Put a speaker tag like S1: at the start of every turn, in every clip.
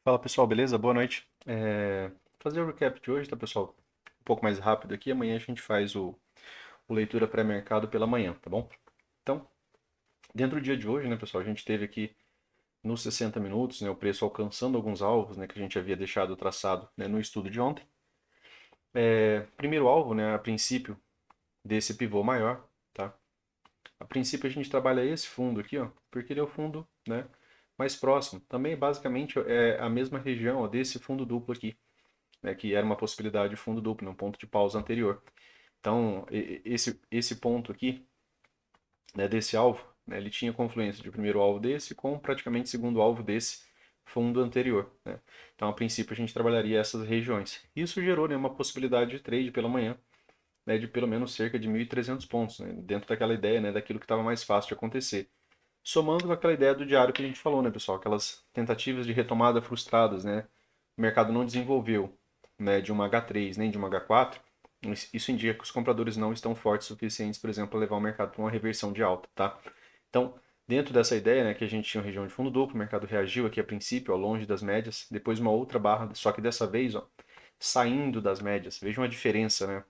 S1: Fala pessoal, beleza? Boa noite. Fazer o recap de hoje, tá pessoal? Um pouco mais rápido aqui. Amanhã a gente faz o leitura pré-mercado pela manhã, tá bom? Então, dentro do dia de hoje, né, pessoal, a gente teve aqui nos 60 minutos, né, o preço alcançando alguns alvos, né, que a gente havia deixado traçado, né, no estudo de ontem. Primeiro alvo, né, a princípio desse pivô maior, tá? A princípio a gente trabalha esse fundo aqui, ó, porque ele é o fundo, né, mais próximo. Também basicamente é a mesma região, ó, desse fundo duplo aqui, né, que era uma possibilidade de fundo duplo, um ponto de pausa anterior. Então, esse ponto aqui, né, desse alvo, né, ele tinha confluência de primeiro alvo desse com praticamente segundo alvo desse fundo anterior. Né? Então, a princípio, a gente trabalharia essas regiões. Isso gerou, né, uma possibilidade de trade pela manhã, né, de pelo menos cerca de 1.300 pontos, né, dentro daquela ideia, né, daquilo que estava mais fácil de acontecer. Somando com aquela ideia do diário que a gente falou, né, pessoal? Aquelas tentativas de retomada frustradas, né? O mercado não desenvolveu, né, de uma H3 nem de uma H4. Isso indica que os compradores não estão fortes o suficientes, por exemplo, para levar o mercado para uma reversão de alta, tá? Então, dentro dessa ideia, né, que a gente tinha uma região de fundo duplo, o mercado reagiu aqui a princípio, ó, longe das médias, depois uma outra barra, só que dessa vez, ó, saindo das médias. Vejam a diferença, né,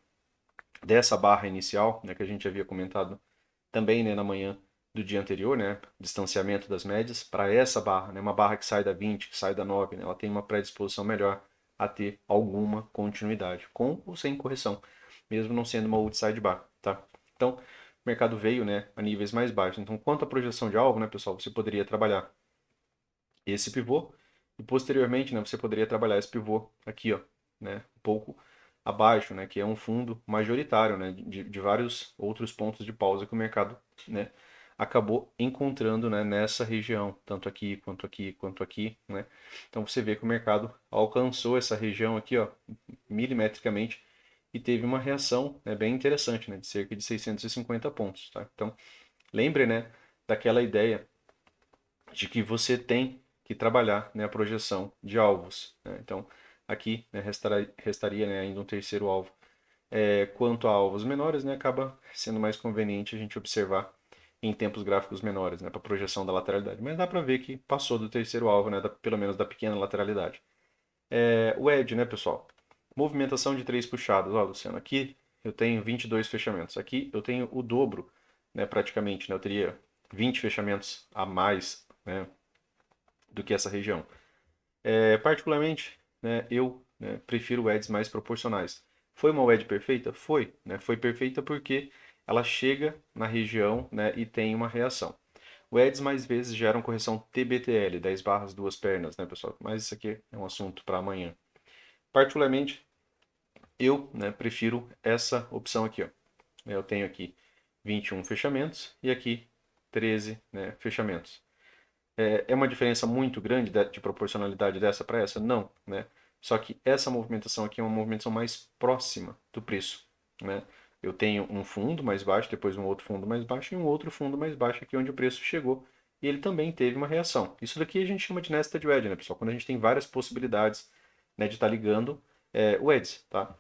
S1: dessa barra inicial, né, que a gente havia comentado também, né, na manhã do dia anterior, né, distanciamento das médias, para essa barra, né, uma barra que sai da 20, que sai da 9, né, ela tem uma predisposição melhor a ter alguma continuidade, com ou sem correção, mesmo não sendo uma outside bar, tá? Então, o mercado veio, né, a níveis mais baixos. Então, quanto à projeção de alvo, né, pessoal, você poderia trabalhar esse pivô e posteriormente, né, você poderia trabalhar esse pivô aqui, ó, né, um pouco abaixo, né, que é um fundo majoritário, né, de vários outros pontos de pausa que o mercado, né, acabou encontrando, né, nessa região, tanto aqui quanto aqui quanto aqui, né. Então você vê que o mercado alcançou essa região aqui, ó, milimetricamente e teve uma reação, né, bem interessante, né, de cerca de 650 pontos, tá? Então lembre, né, daquela ideia de que você tem que trabalhar, né, a projeção de alvos. Né? Então, aqui, né, restaria, né, ainda um terceiro alvo. Quanto a alvos menores, né, acaba sendo mais conveniente a gente observar em tempos gráficos menores, né, para projeção da lateralidade. Mas dá para ver que passou do terceiro alvo, né, pelo menos da pequena lateralidade. O edge, né, pessoal? Movimentação de três puxadas. Ó, Luciano, aqui eu tenho 22 fechamentos. Aqui eu tenho o dobro, né, praticamente. Né, eu teria 20 fechamentos a mais, né, do que essa região. Particularmente, né, eu, né, prefiro wedges mais proporcionais. Foi uma wedge perfeita? Foi. Né, foi perfeita porque ela chega na região, né, e tem uma reação. Wedges mais vezes geram correção TBTL, 10 barras, duas pernas, né, pessoal? Mas isso aqui é um assunto para amanhã. Particularmente, eu, né, prefiro essa opção aqui. Ó. Eu tenho aqui 21 fechamentos e aqui 13, né, fechamentos. É uma diferença muito grande de proporcionalidade dessa para essa? Não, né? Só que essa movimentação aqui é uma movimentação mais próxima do preço, né? Eu tenho um fundo mais baixo, depois um outro fundo mais baixo e um outro fundo mais baixo aqui onde o preço chegou. E ele também teve uma reação. Isso daqui a gente chama de nested wedge, né, pessoal? Quando a gente tem várias possibilidades, né, de estar ligando wedges, tá?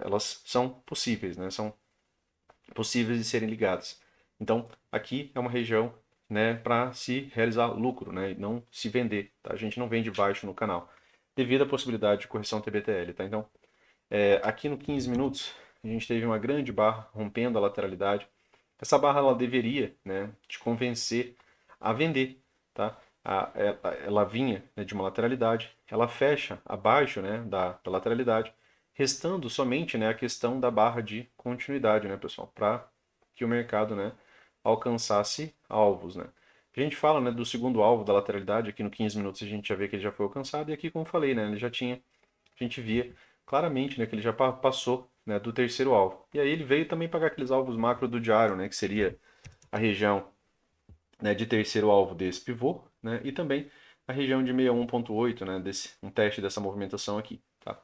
S1: Elas são possíveis, né? São possíveis de serem ligadas. Então, aqui é uma região, né, para se realizar lucro, né, e não se vender. Tá? A gente não vende baixo no canal, devido à possibilidade de correção TBTL. Tá? Então, aqui no 15 minutos, a gente teve uma grande barra rompendo a lateralidade. Essa barra ela deveria, né, te convencer a vender. Tá? Ela vinha, né, de uma lateralidade, ela fecha abaixo, né, da lateralidade, restando somente, né, a questão da barra de continuidade, né, pessoal, para que o mercado, né, alcançasse alvos, né. A gente fala, né, do segundo alvo da lateralidade, aqui no 15 minutos a gente já vê que ele já foi alcançado, e aqui, como falei, né, ele já tinha, a gente via claramente, né, que ele já passou, né, do terceiro alvo. E aí ele veio também pagar aqueles alvos macro do diário, né, que seria a região, né, de terceiro alvo desse pivô, né, e também a região de 61.8, né, um teste dessa movimentação aqui. Tá?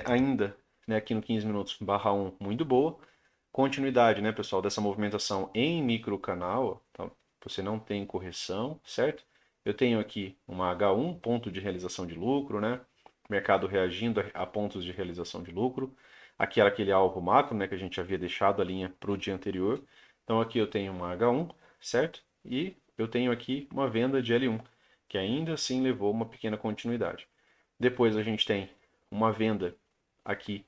S1: Ainda, né, aqui no 15 minutos, barra 1, muito boa. Continuidade, né, pessoal, dessa movimentação em microcanal, tá? Você não tem correção, certo? Eu tenho aqui uma H1, ponto de realização de lucro, né? Mercado reagindo a pontos de realização de lucro. Aqui era aquele alvo macro, né, que a gente havia deixado a linha para o dia anterior. Então aqui eu tenho uma H1, certo? E eu tenho aqui uma venda de L1. que ainda assim levou uma pequena continuidade. Depois a gente tem uma venda aqui,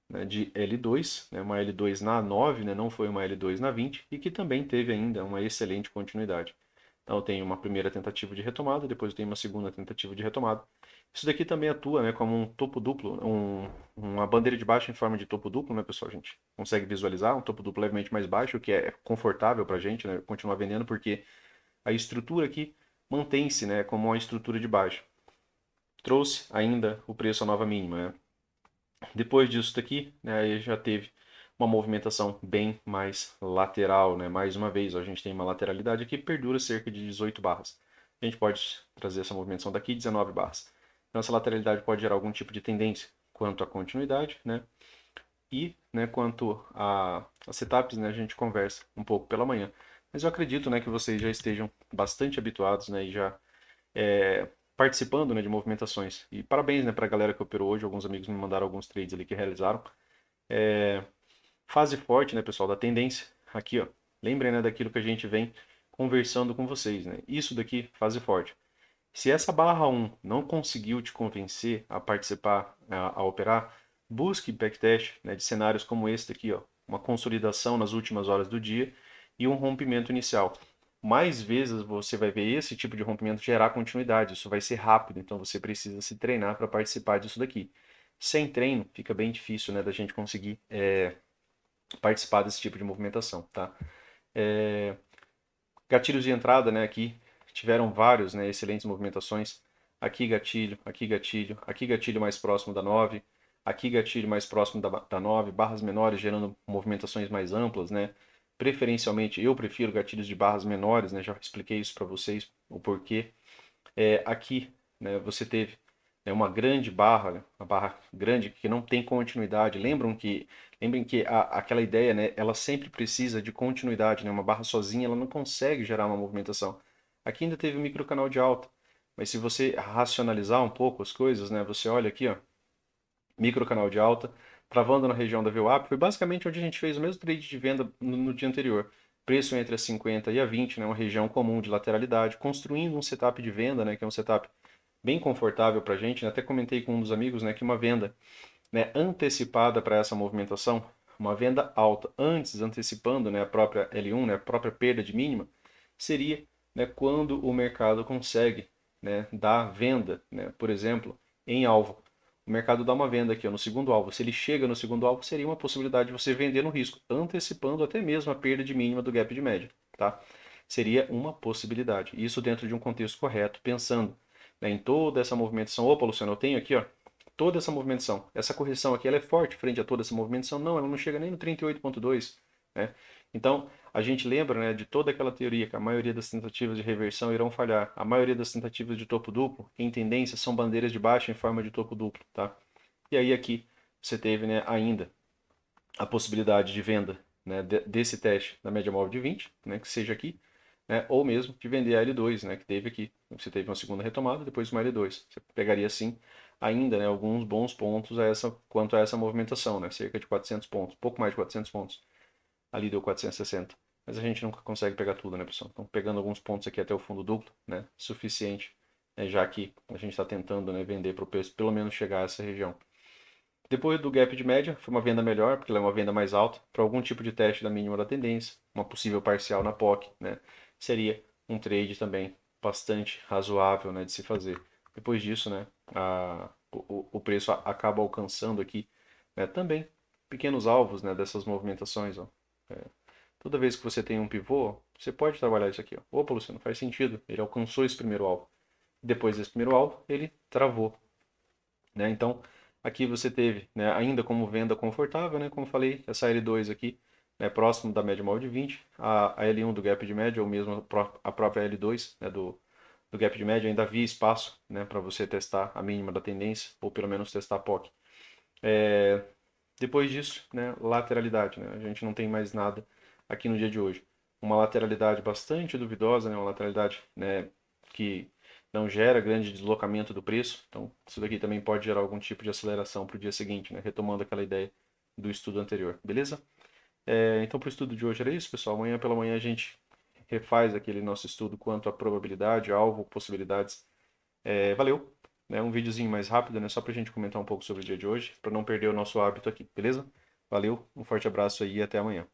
S1: né, de L2, né, uma L2 na 9, né, não foi uma L2 na 20, e que também teve ainda uma excelente continuidade. Então eu tenho uma primeira tentativa de retomada, depois eu tenho uma segunda tentativa de retomada. Isso daqui também atua, né, como um topo duplo, uma bandeira de baixo em forma de topo duplo, né, pessoal? A gente consegue visualizar um topo duplo levemente mais baixo, o que é confortável para a gente, né, continuar vendendo, porque a estrutura aqui mantém-se, né, como uma estrutura de baixo. Trouxe ainda o preço à nova mínima, né? Depois disso daqui, né, aí já teve uma movimentação bem mais lateral, né? Mais uma vez, ó, a gente tem uma lateralidade aqui que perdura cerca de 18 barras. A gente pode trazer essa movimentação daqui 19 barras. Então essa lateralidade pode gerar algum tipo de tendência quanto à continuidade, né? E, né, quanto a setups, né, a gente conversa um pouco pela manhã. Mas eu acredito, né, que vocês já estejam bastante habituados, né, e já participando, né, de movimentações. E parabéns, né, para a galera que operou hoje. Alguns amigos me mandaram alguns trades ali que realizaram. Fase forte, né, pessoal, da tendência. Aqui, ó. Lembrem, né, daquilo que a gente vem conversando com vocês, né? Isso daqui, fase forte. Se essa barra 1 não conseguiu te convencer a participar, a operar, busque backtest, né, de cenários como este aqui, ó, uma consolidação nas últimas horas do dia e um rompimento inicial. Mais vezes você vai ver esse tipo de rompimento gerar continuidade, isso vai ser rápido, então você precisa se treinar para participar disso daqui. Sem treino, fica bem difícil, né, da gente conseguir participar desse tipo de movimentação, tá? Gatilhos de entrada, né, aqui tiveram vários, né, excelentes movimentações. Aqui gatilho, aqui gatilho, aqui gatilho mais próximo da 9, aqui gatilho mais próximo da 9, barras menores gerando movimentações mais amplas, né? Preferencialmente eu prefiro gatilhos de barras menores, né? Já expliquei isso para vocês, o porquê. Aqui, né, você teve, né, uma grande barra, né, uma barra grande que não tem continuidade. Lembrem que aquela ideia, né, ela sempre precisa de continuidade, né? Uma barra sozinha ela não consegue gerar uma movimentação. Aqui ainda teve um microcanal de alta, mas se você racionalizar um pouco as coisas, né, você olha aqui, ó, microcanal de alta, travando na região da VWAP, foi basicamente onde a gente fez o mesmo trade de venda no dia anterior. Preço entre a 50 e a 20, né, uma região comum de lateralidade, construindo um setup de venda, né, que é um setup bem confortável para a gente. Né? Até comentei com um dos amigos, né, que uma venda, né, antecipada para essa movimentação, uma venda alta antes, antecipando, né, a própria L1, né, a própria perda de mínima, seria, né, quando o mercado consegue, né, dar venda, né, por exemplo, em alvo. O mercado dá uma venda aqui ó, no segundo alvo. Se ele chega no segundo alvo, seria uma possibilidade de você vender no risco, antecipando até mesmo a perda de mínima do gap de média. Tá? Seria uma possibilidade. Isso dentro de um contexto correto, pensando, né, em toda essa movimentação. Opa, Luciano, eu tenho aqui ó, toda essa movimentação. Essa correção aqui ela é forte frente a toda essa movimentação? Não, ela não chega nem no 38,2. Né? Então, a gente lembra, né, de toda aquela teoria que a maioria das tentativas de reversão irão falhar. A maioria das tentativas de topo duplo, em tendência, são bandeiras de baixa em forma de topo duplo. Tá? E aí aqui você teve, né, ainda a possibilidade de venda, né, desse teste na média móvel de 20, né, que seja aqui, né, ou mesmo de vender a L2, né, que teve aqui. Você teve uma segunda retomada, depois uma L2. Você pegaria assim ainda, né, alguns bons pontos quanto a essa movimentação, né, cerca de 400 pontos, pouco mais de 400 pontos. Ali deu 460. Mas a gente nunca consegue pegar tudo, né, pessoal? Então, pegando alguns pontos aqui até o fundo duplo, né, suficiente, né, já que a gente está tentando, né, vender para o preço pelo menos chegar a essa região. Depois do gap de média, foi uma venda melhor, porque ela é uma venda mais alta, para algum tipo de teste da mínima da tendência, uma possível parcial na POC, né? Seria um trade também bastante razoável, né, de se fazer. Depois disso, né, o preço acaba alcançando aqui, né, também pequenos alvos, né, dessas movimentações. Ó. É, toda vez que você tem um pivô, você pode trabalhar isso aqui. Ó. Opa, Luciano, faz sentido. Ele alcançou esse primeiro alvo. Depois desse primeiro alvo, ele travou. Né? Então, aqui você teve, né, ainda como venda confortável, né, como falei, essa L2 aqui, né, próximo da média móvel de 20, a L1 do gap de média, ou mesmo a própria L2, né, do gap de média, ainda havia espaço, né, para você testar a mínima da tendência, ou pelo menos testar a POC. Depois disso, né, lateralidade, né, a gente não tem mais nada aqui no dia de hoje. Uma lateralidade bastante duvidosa, né, uma lateralidade, né, que não gera grande deslocamento do preço. Então, isso daqui também pode gerar algum tipo de aceleração para o dia seguinte, né, retomando aquela ideia do estudo anterior, beleza? Então, para o estudo de hoje era isso, pessoal. Amanhã pela manhã a gente refaz aquele nosso estudo quanto à probabilidade, alvo, possibilidades. Valeu! É um videozinho mais rápido, né? Só pra gente comentar um pouco sobre o dia de hoje, para não perder o nosso hábito aqui, beleza? Valeu, um forte abraço aí e até amanhã.